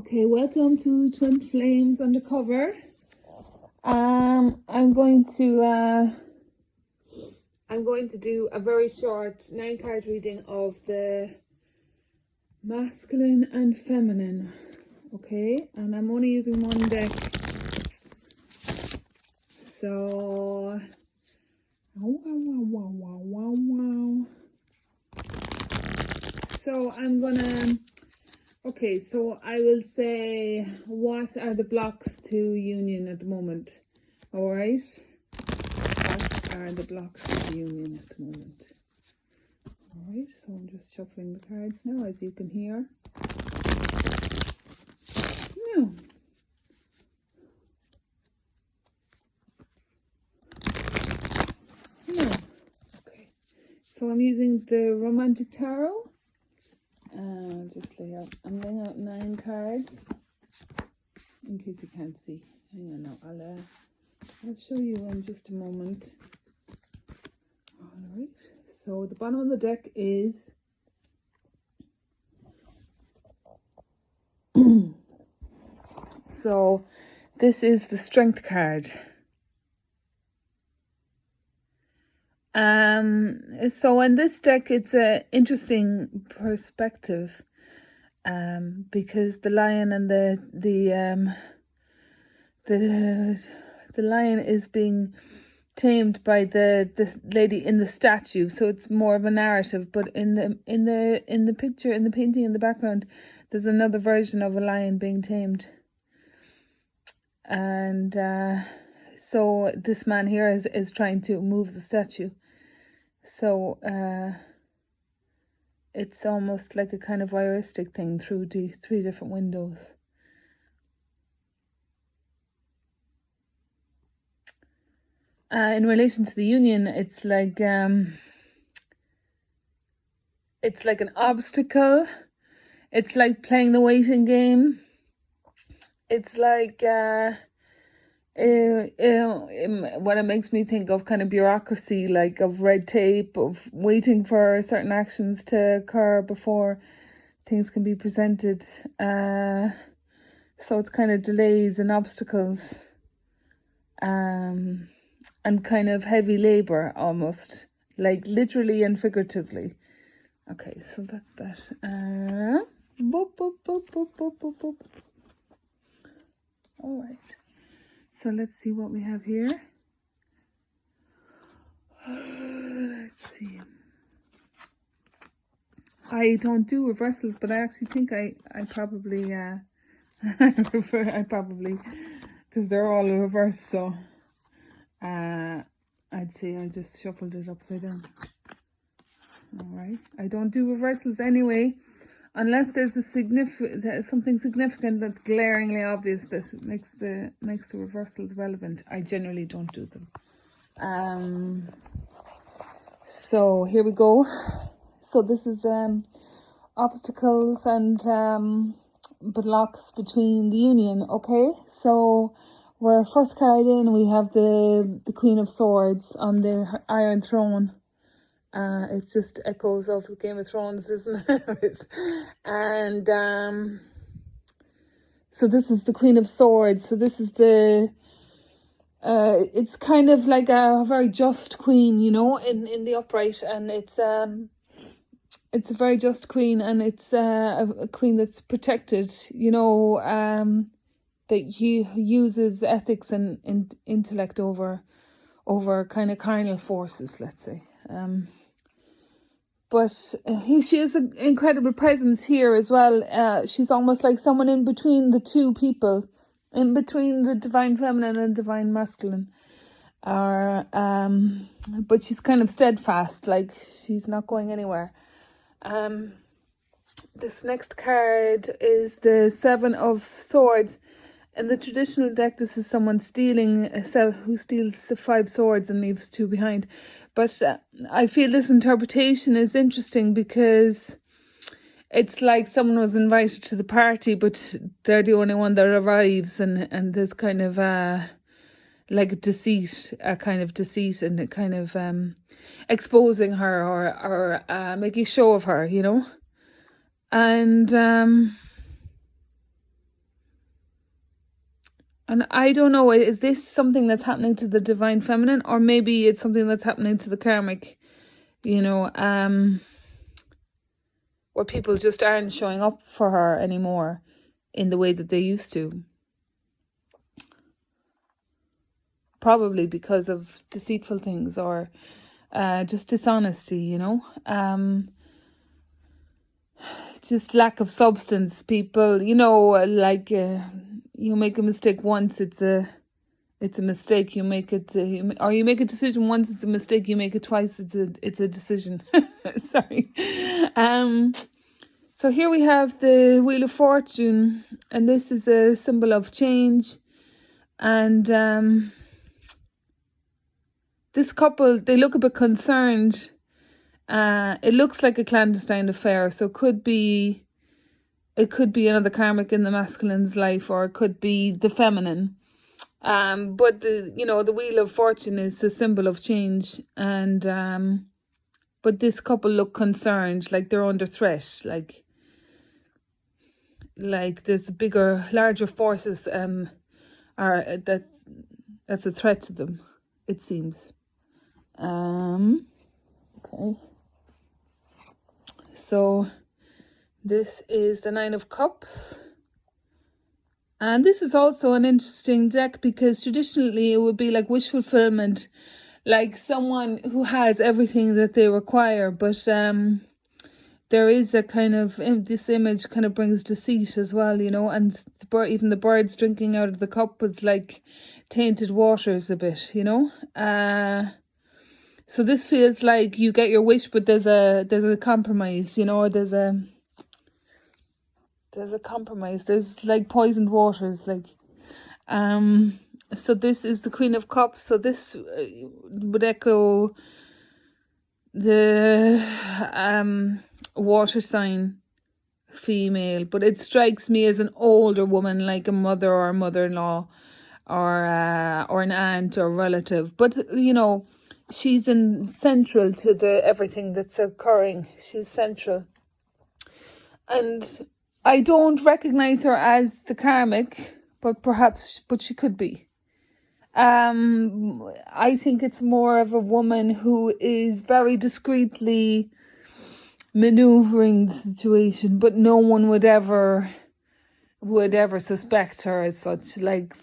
Okay, welcome to Twin Flames Undercover. I'm going to do a very short 9-card reading of the masculine and feminine. Okay, and I'm only using one deck. So wow. So I'm gonna okay, so I will say, what are the blocks to union at the moment? All right. What are the blocks to union at the moment? All right, so I'm just shuffling the cards now, as you can hear. Now, okay, so I'm using the Romantic Tarot. I'm laying out 9 cards in case you can't see. Hang on now, I'll show you in just a moment. All right, so the bottom of the deck is so this is the Strength card. So in this deck, it's an interesting perspective, because the lion and the lion is being tamed by the lady in the statue. So it's more of a narrative. But in the picture, in the painting in the background, there's another version of a lion being tamed, and so this man here is trying to move the statue. So it's almost like a kind of voyeuristic thing through the 3 different windows. In relation to the union, it's like an obstacle. It's like playing the waiting game. It's like what it makes me think of, kind of bureaucracy, like of red tape, of waiting for certain actions to occur before things can be presented. So it's kind of delays and obstacles, and kind of heavy labor, almost, like literally and figuratively. Okay, so that's that. All right. So let's see what we have here. Let's see. I don't do reversals, but I actually think I probably I probably, because they're all reversed. So I'd say I just shuffled it upside down. All right. I don't do reversals anyway, unless there's something significant that's glaringly obvious that makes the reversals relevant. I generally don't do them. So here we go. So this is obstacles and blocks between the union. Okay, so we're first card in. We have the Queen of Swords on the Iron Throne. It just echoes of the Game of Thrones, isn't it? And so this is the Queen of Swords. So this is it's kind of like a very just queen, you know, in the upright, and it's a very just queen, and it's a queen that's protected, you know, that uses ethics and intellect over kind of carnal forces, let's say. But she has an incredible presence here as well. She's almost like someone in between the two people, in between the divine feminine and divine masculine. But she's kind of steadfast, like she's not going anywhere. This next card is the 7 of Swords. In the traditional deck, this is someone who steals 5 swords and leaves 2 behind. But I feel this interpretation is interesting because it's like someone was invited to the party, but they're the only one that arrives, and there's kind of like a kind of deceit, and a kind of exposing her or making show of her, you know. And And I don't know, is this something that's happening to the divine feminine, or maybe it's something that's happening to the karmic, where people just aren't showing up for her anymore in the way that they used to. Probably because of deceitful things, or just dishonesty, just lack of substance. People, like you make a mistake once, it's a mistake. You make it, or you make a decision once, it's a mistake. You make it twice, it's a decision. Sorry. So here we have the Wheel of Fortune, and this is a symbol of change. And this couple, they look a bit concerned. It looks like a clandestine affair, so it could be another karmic in the masculine's life, or it could be the feminine. But the Wheel of Fortune is a symbol of change, and but this couple look concerned, like they're under threat, like there's larger forces that's a threat to them, it seems. Okay. So this is the Nine of Cups. And this is also an interesting deck, because traditionally it would be like wish fulfillment, like someone who has everything that they require. But there is a kind of, this image kind of brings deceit as well, and even the birds drinking out of the cup was like tainted waters a bit, So this feels like you get your wish, but there's a compromise, there's a compromise. There's like poisoned waters, like. So this is the Queen of Cups. So this would echo the water sign female, but it strikes me as an older woman, like a mother or a mother-in-law, or an aunt or relative. But she's central to everything that's occurring. She's central, and I don't recognize her as the karmic, but she could be. I think it's more of a woman who is very discreetly maneuvering the situation, but no one would ever suspect her as such. Like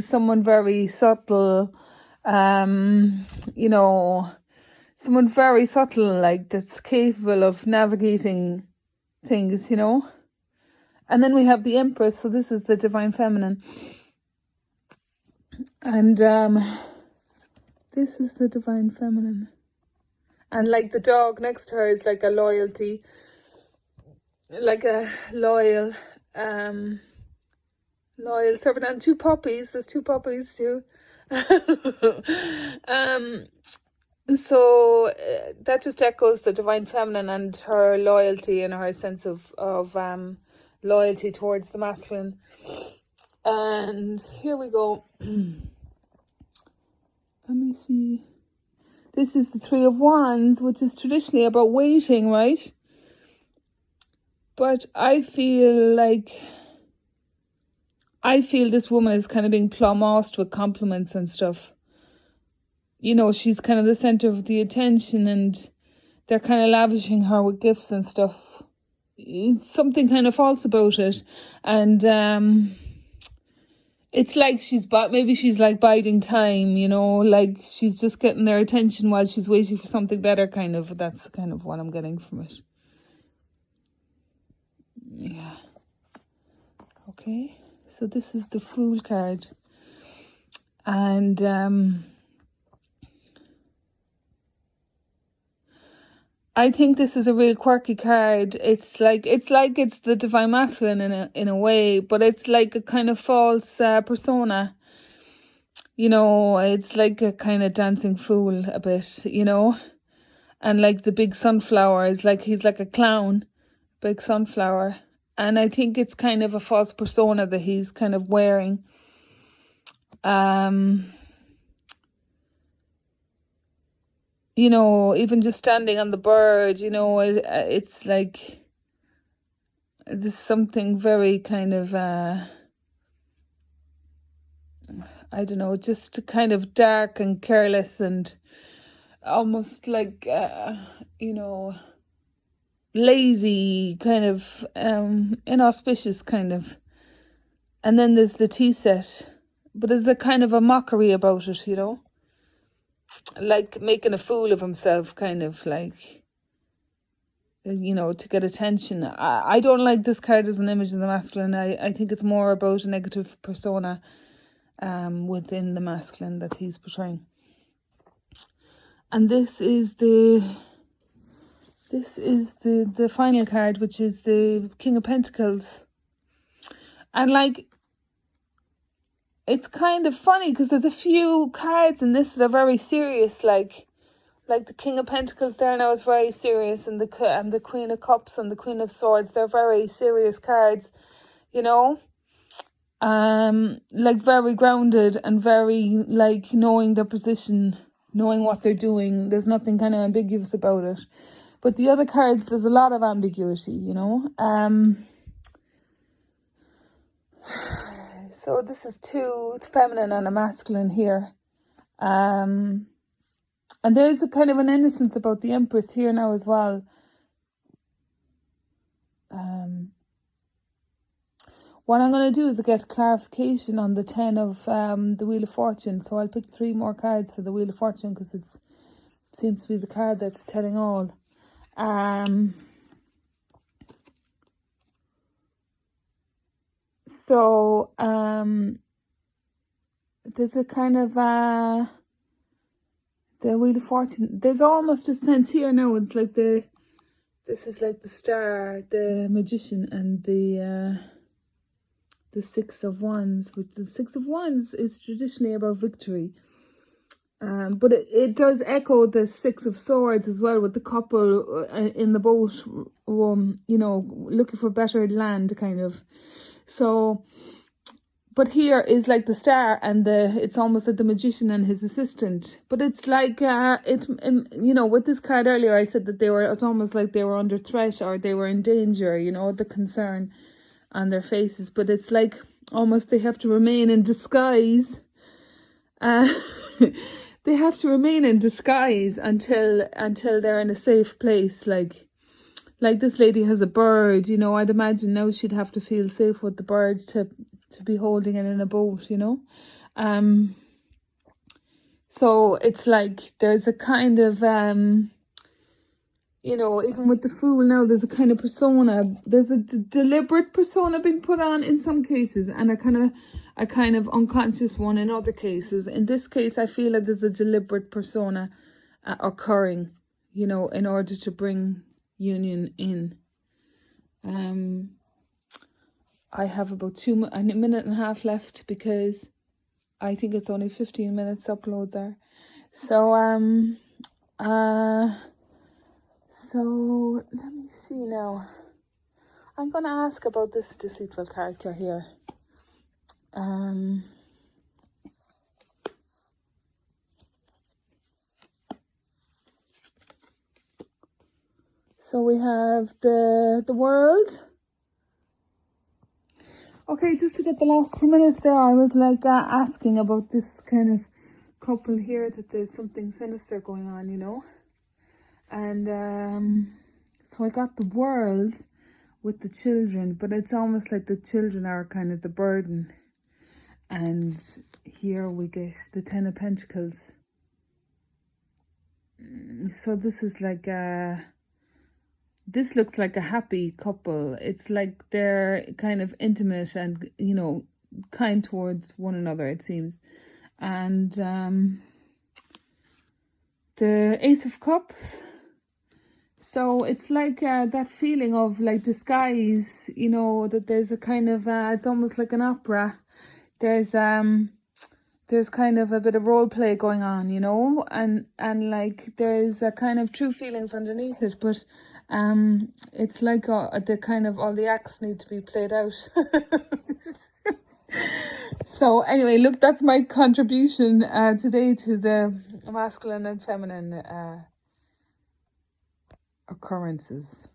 someone very subtle, someone very subtle, like that's capable of navigating things, And then we have the Empress, so this is the divine feminine. And this is the divine feminine. And like the dog next to her is like a loyalty, like a loyal servant. And two puppies, there's two puppies too. So that just echoes the divine feminine and her loyalty and her sense of loyalty towards the masculine. And here we go. Let me see. This is the Three of Wands, which is traditionally about waiting, right? But I feel this woman is kind of being plumosed with compliments and stuff. She's kind of the center of the attention, and they're kind of lavishing her with gifts and stuff. Something kind of false about it. And it's like maybe she's like biding time, like she's just getting their attention while she's waiting for something better, kind of. That's kind of what I'm getting from it. Yeah. Okay. So this is the Fool card. And I think this is a real quirky card. It's like it's the divine masculine in a way, but it's like a kind of false persona. It's like a kind of dancing fool a bit, And like the big sunflower is like, he's like a clown, big sunflower. And I think it's kind of a false persona that he's kind of wearing. Even just standing on the bird, it's like there's something very kind of I don't know, just kind of dark and careless and almost like, lazy, kind of inauspicious kind of. And then there's the tea set, but there's a kind of a mockery about it, like making a fool of himself, kind of like, to get attention. I don't like this card as an image of the masculine. I think it's more about a negative persona within the masculine that he's portraying. And this is the final card, which is the King of Pentacles. And like, it's kind of funny because there's a few cards in this that are very serious, like the King of Pentacles there now is very serious, and the Queen of Cups and the Queen of Swords, they're very serious cards, like very grounded and very like knowing their position, knowing what they're doing. There's nothing kind of ambiguous about it. But the other cards, there's a lot of ambiguity, So this is two feminine and a masculine here. And there's a kind of an innocence about the Empress here now as well. What I'm going to do is get clarification on the 10 of the Wheel of Fortune. So I'll pick 3 more cards for the Wheel of Fortune because it seems to be the card that's telling all. There's a kind of the Wheel of Fortune. There's almost a sense here now. It's like this is like the Star, the Magician, and the 6 of Wands, which the 6 of Wands is traditionally about victory. But it does echo the 6 of Swords as well, with the couple in the boat, looking for better land, kind of. So, but here is like the Star, and it's almost like the Magician and his assistant. But it's like with this card earlier, I said that it's almost like they were under threat or they were in danger. The concern on their faces. But it's like almost they have to remain in disguise. They have to remain in disguise until they're in a safe place. Like this lady has a bird, I'd imagine now she'd have to feel safe with the bird to be holding it in a boat, So it's like there's a kind of, even with the Fool now, there's a kind of persona. There's a deliberate persona being put on in some cases, and a kind of unconscious one in other cases. In this case, I feel like there's a deliberate persona occurring, in order to bring union in. I have about a minute and a half left because I think it's only 15 minutes upload there. So so let me see now. I'm gonna ask about this deceitful character here. So we have the World. Okay, just to get the last 2 minutes there, I was like asking about this kind of couple here, that there's something sinister going on, And so I got the World with the children, but it's almost like the children are kind of the burden. And here we get the 10 of Pentacles. So this is like this looks like a happy couple. It's like they're kind of intimate and, kind towards one another, it seems. And the Ace of Cups. So it's like that feeling of like disguise, that there's a kind of, it's almost like an opera. There's kind of a bit of role play going on, and like there's a kind of true feelings underneath it, but it's like the kind of all the acts need to be played out. So anyway, look, that's my contribution today to the masculine and feminine occurrences.